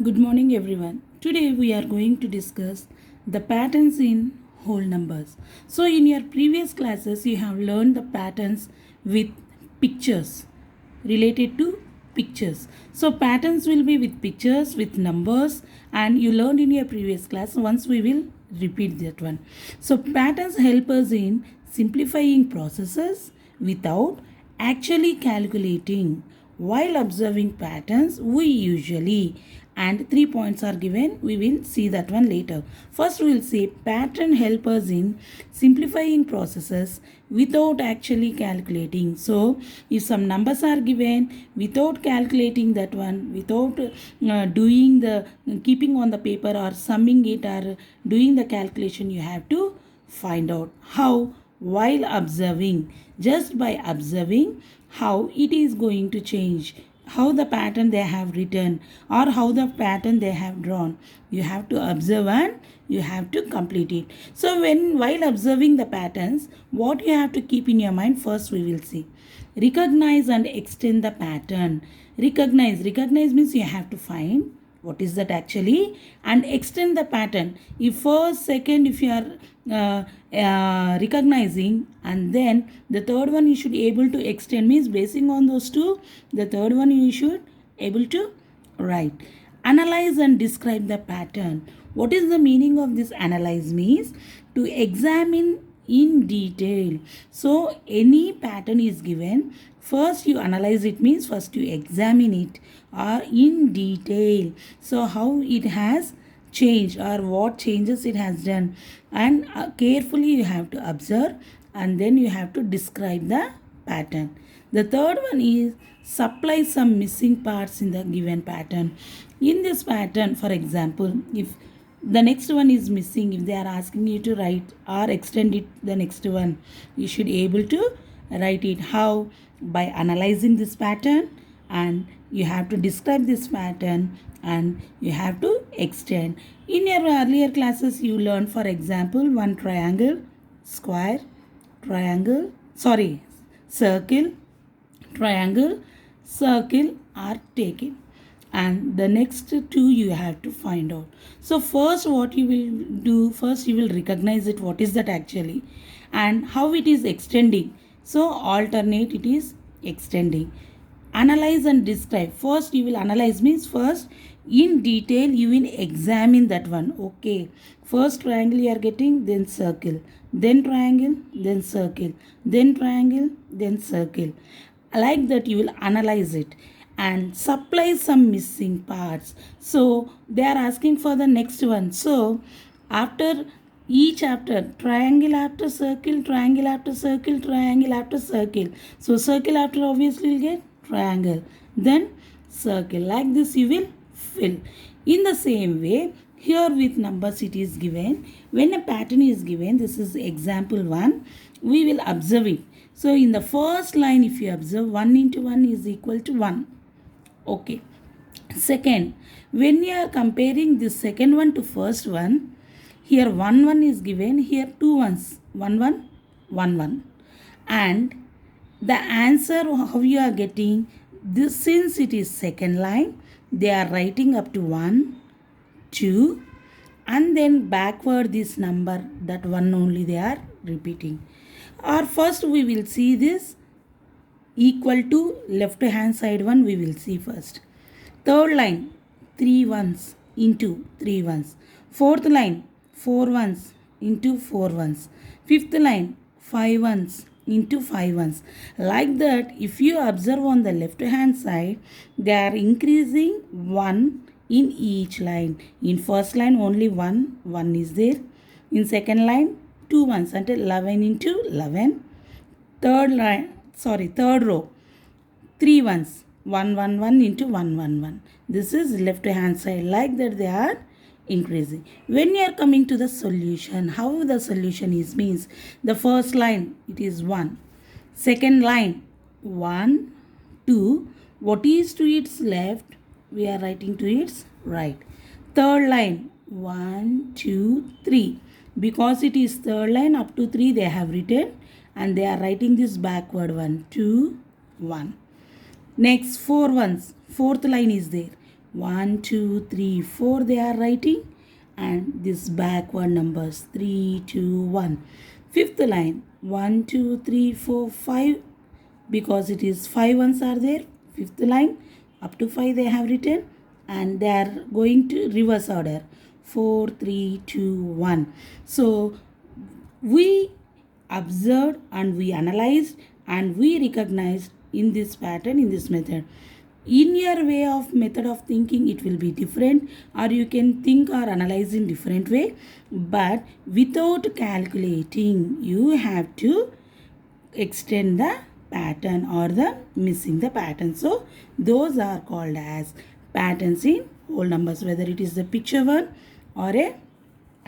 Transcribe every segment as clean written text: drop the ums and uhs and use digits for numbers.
Good morning, everyone. Today we are going to discuss the patterns in whole numbers. So, in your previous classes, you have learned the patterns with pictures related to pictures. So, patterns will be with pictures, with numbers, and you learned in your previous class. Once we will repeat that one. So, patterns help us in simplifying processes without actually calculating. While observing patterns, we usually, and 3 points are given, we will see that one later. First, we will say pattern help us in simplifying processes without actually calculating. So, if some numbers are given without calculating that one, without doing the keeping on the paper or summing it or doing the calculation, you have to find out how while observing, just by observing how it is going to change, how the pattern they have written or how the pattern they have drawn. You have to observe and you have to complete it. So while observing the patterns, what you have to keep in your mind, first we will see recognize and extend the pattern. Recognize means you have to find what is that actually and extend the pattern. If first second if you are recognizing, and then the third one you should able to extend, means basing on those two, the third one you should able to write. Analyze and describe the pattern. What is the meaning of this analyze? Means to examine in detail. So any pattern is given, first you analyze it, means first you examine it in detail. So how it has changed or what changes it has done, and carefully you have to observe and then you have to describe the pattern. The third one is supply some missing parts in the given pattern. In this pattern, for example, if the next one is missing, if they are asking you to write or extend it the next one, you should able to write it. How? By analyzing this pattern, and you have to describe this pattern and you have to extend. In your earlier classes you learned, for example, one triangle, square, triangle, sorry, circle, triangle, circle are taken, and the next two you have to find out. So first what you will do, first you will recognize it, what is that actually and how it is extending. So alternate, it is extending. Analyze and describe. First you will analyze, means first in detail you will examine that one. Okay, first triangle you are getting, then circle, then triangle, then circle, then triangle, then circle. Like that you will analyze it and supply some missing parts. So they are asking for the next one. So after each after triangle after circle, triangle after circle, triangle after circle. So circle after obviously you'll get triangle, then circle. Like this you will fill. In the same way, here with numbers it is given. When a pattern is given, this is example 1, we will observe it. So in the first line if you observe, 1 into 1 is equal to 1. Okay. Second, when you are comparing this second one to first one, here 1 is given, here 2 ones, 1 1 1 1, and the answer how you are getting this, since it is second line, they are writing up to 1 2 and then backward this number, that one only they are repeating. Or first we will see this equal to left hand side one, we will see first. Third line 3 ones into 3 ones. Fourth line 4 ones into 4 ones. Fifth line 5 ones into 5 ones. Like that, if you observe on the left hand side, they are increasing 1 in each line. In first line only 1 is there. In second line 2 ones until 11 into 11. Third row 3 ones, 1 1 1 into 1 1 1. This is left hand side. Like that they are increasing. When you are coming to the solution, how the solution is, means the first line it is 1, second line 1 2, what is to its left we are writing to its right. Third line 1 2 3, because it is third line up to 3 they have written and they are writing this backward 1 2 1. Next 4 ones, fourth line is there, 1, 2, 3, 4 they are writing, and this backward numbers 3, 2, 1. Fifth line 1, 2, 3, 4, 5, because it is 5 ones are there. Fifth line up to 5 they have written, and they are going to reverse order 4, 3, 2, 1. So we observed and we analyzed and we recognized in this pattern, in this method. In your way of method of thinking, it will be different, or you can think or analyze in different way, but without calculating you have to extend the pattern or the missing the pattern. So those are called as patterns in whole numbers, whether it is the picture one or a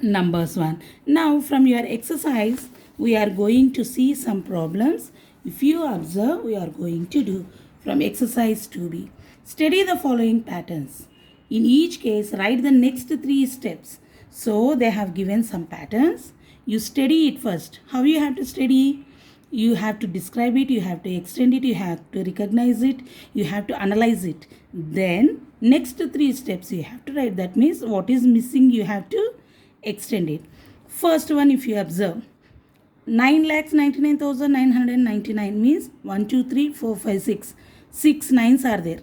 numbers one. Now from your exercise we are going to see some problems. If you observe, we are going to do from exercise 2b. Study the following patterns. In each case write the next 3 steps. So they have given some patterns. You study it first. How you have to study? You have to describe it, you have to extend it, you have to recognize it, you have to analyze it. Then next 3 steps you have to write. That means what is missing you have to extend it. First one, if you observe, 9,99,999 means 1, 2, 3, 4, 5, 6. 6 nines are there.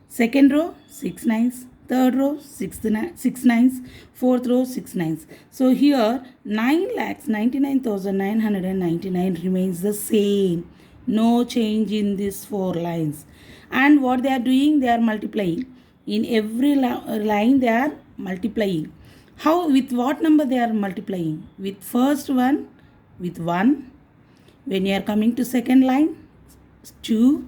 Second row 6 nines. Third row 6 nines. Fourth row 6 nines. So here 9,99,999 remains the same. No change in these 4 lines. And what they are doing? They are multiplying. In every line they are multiplying. How? With what number they are multiplying? With first one with 1. When you are coming to second line 2.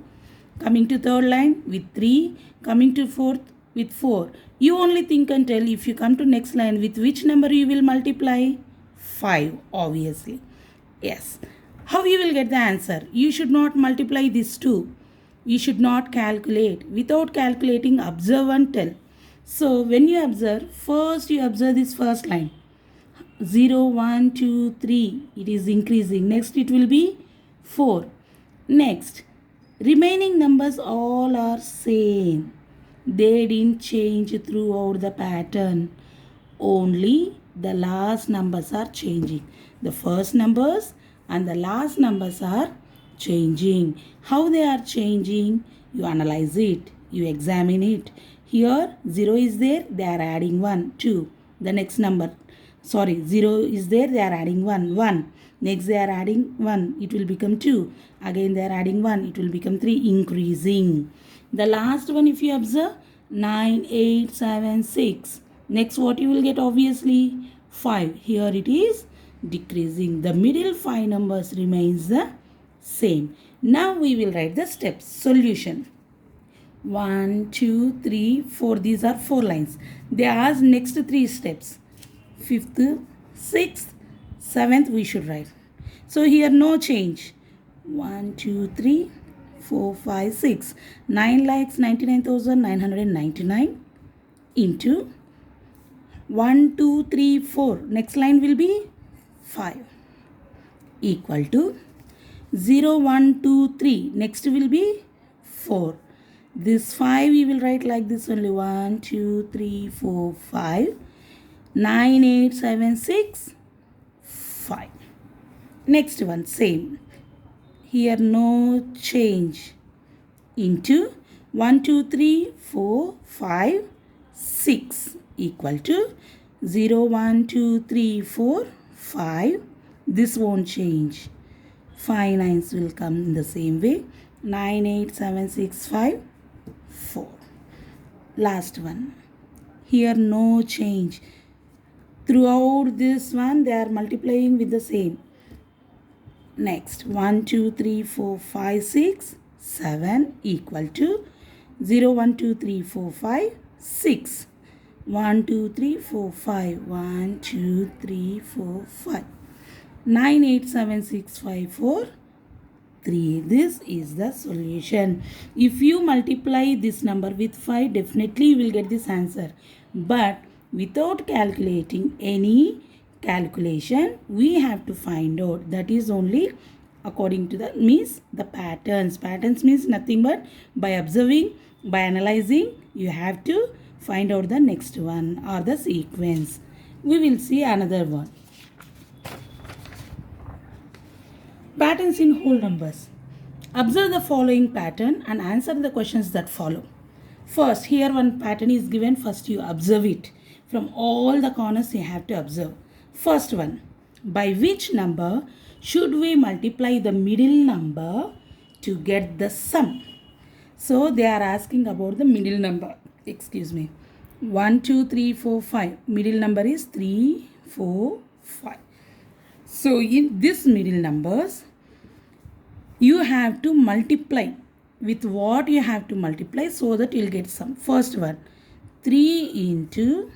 Coming to third line with 3. Coming to fourth with 4. You only think and tell. If you come to next line, with which number you will multiply? 5, obviously. Yes. How you will get the answer? You should not multiply these 2. You should not calculate. Without calculating, observe and tell. So when you observe, first you observe this first line. 0, 1, 2, 3. It is increasing. Next it will be 4. Next, remaining numbers all are same. They didn't change throughout the pattern. Only the last numbers are changing. The first numbers and the last numbers are changing. How they are changing? You analyze it. You examine it. Here 0 is there. They are adding 1. 2. The next number. 0 is there. They are adding 1. 1. Next they are adding 1. It will become 2. Again they are adding 1. It will become 3. Increasing. The last one, if you observe, 9, 8, 7, 6. Next what you will get? Obviously 5. Here it is decreasing. The middle 5 numbers remains the same. Now we will write the steps. Solution. 1, 2, 3, 4. These are 4 lines. They ask next 3 steps. 5th, 6th, 7th we should write. So here no change. 1, 2, 3, 4, 5, 6. 9,99,999 into 1, 2, 3, 4. Next line will be 5 equal to 0, 1, 2, 3. Next will be 4. This 5 we will write like this only. 1, 2, 3, 4, 5. 9, 8, 7, 6, 5. Next one, same. Here no change. Into 1, 2, 3, 4, 5, 6 equal to 0, 1, 2, 3, 4, 5. This won't change. 5 nines will come in the same way. 9, 8, 7, 6, 5, 4. Last one. Here no change. Throughout this one they are multiplying with the same. Next 1, 2, 3, 4, 5, 6, 7 equal to 0, 1, 2, 3, 4, 5, 6. 1, 2, 3, 4, 5. 1, 2, 3, 4, 5. 9, 8, 7, 6, 5, 4, 3. This is the solution. If you multiply this number with 5, definitely you will get this answer. But without calculating any calculation, we have to find out. That is only according to the means the patterns means nothing but by observing, by analyzing, you have to find out the next one or the sequence. We will see another one. Patterns in whole numbers. Observe the following pattern and answer the questions that follow. First, here one pattern is given. First you observe it. From all the corners you have to observe. First one, by which number should we multiply the middle number to get the sum? So they are asking about the middle number. Excuse me. 1, 2, 3, 4, 5. Middle number is 3, 4, 5. So in this middle numbers, you have to multiply. With what you have to multiply so that you will get sum. First one, 3 into,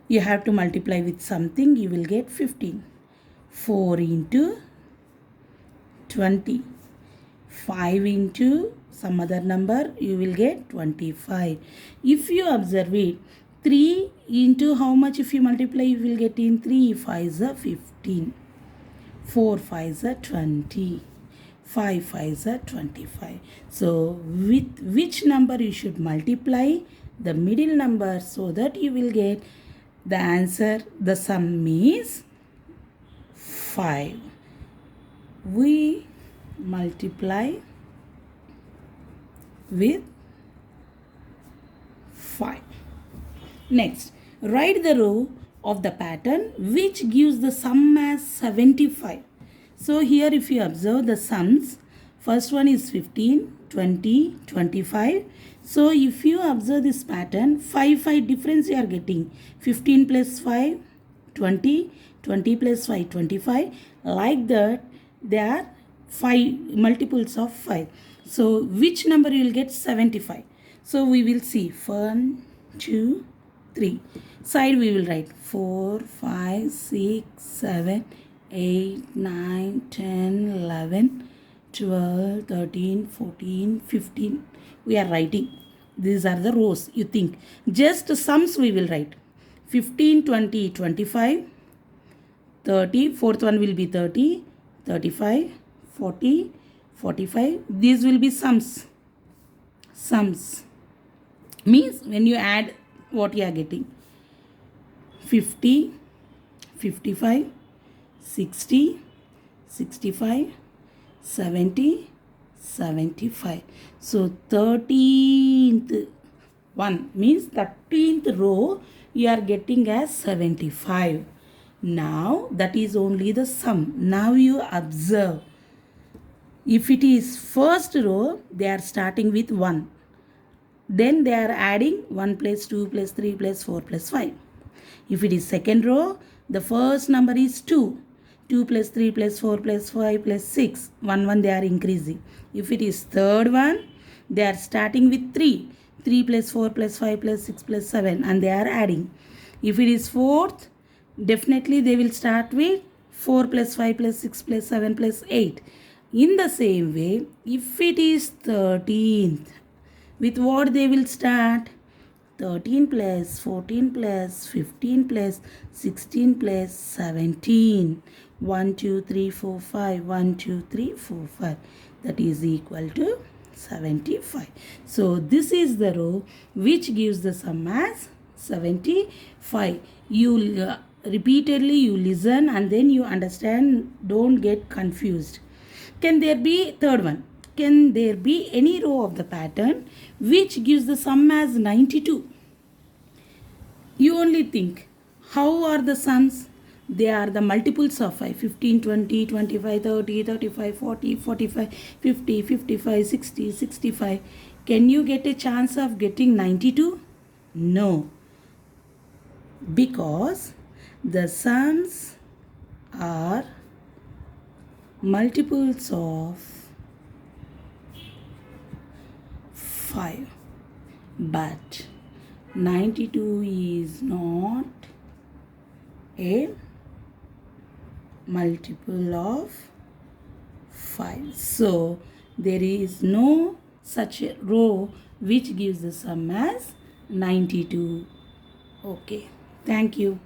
you have to multiply with something, you will get 15. 4 into 20. 5 into some other number, you will get 25. If you observe it, 3 into how much if you multiply, you will get in 3 5s are 15. 4 5s are 20. 5 5s are 25. So with which number you should multiply the middle number so that you will get the answer. The sum is 5. We multiply with 5. Next, write the row of the pattern which gives the sum as 75. So here if you observe the sums, first one is 15, 20, 25. So if you observe this pattern, 5 difference you are getting. 15 plus 5, 20, 20 plus 5, 25. Like that, there are 5 multiples of 5. So which number you will get? 75. So we will see 1, 2, 3. Side we will write 4, 5, 6, 7, 8, 9, 10, 11, 12, 13, 14, 15. We are writing. These are the rows. You think. Just sums we will write. 15, 20, 25, 30. Fourth one will be 30, 35, 40, 45. These will be sums. Sums means when you add what you are getting. 50, 55, 60, 65, 70, 75. So 13th one means 13th row you are getting as 75. Now that is only the sum. Now you observe. If it is first row, they are starting with 1. Then they are adding 1 plus 2 plus 3 plus 4 plus 5. If it is second row, the first number is 2. 2 plus 3 plus 4 plus 5 plus 6. 1 they are increasing. If it is third one, they are starting with 3. 3 plus 4 plus 5 plus 6 plus 7 and they are adding. If it is fourth, definitely they will start with 4 plus 5 plus 6 plus 7 plus 8. In the same way, if it is 13th, with what they will start? 13 plus 14 plus 15 plus 16 plus 17. 1, 2, 3, 4, 5. 1, 2, 3, 4, 5. That is equal to 75. So this is the row which gives the sum as 75. You repeatedly you listen and then you understand. Don't get confused. Can there be third one? Can there be any row of the pattern which gives the sum as 92? You only think, how are the sums? They are the multiples of 5. 15, 20, 25, 30, 35, 40, 45, 50, 55, 60, 65. Can you get a chance of getting 92? No. Because the sums are multiples of 5. But 92 is not a multiple of 5. So there is no such a row which gives the sum as 92. Okay. Thank you.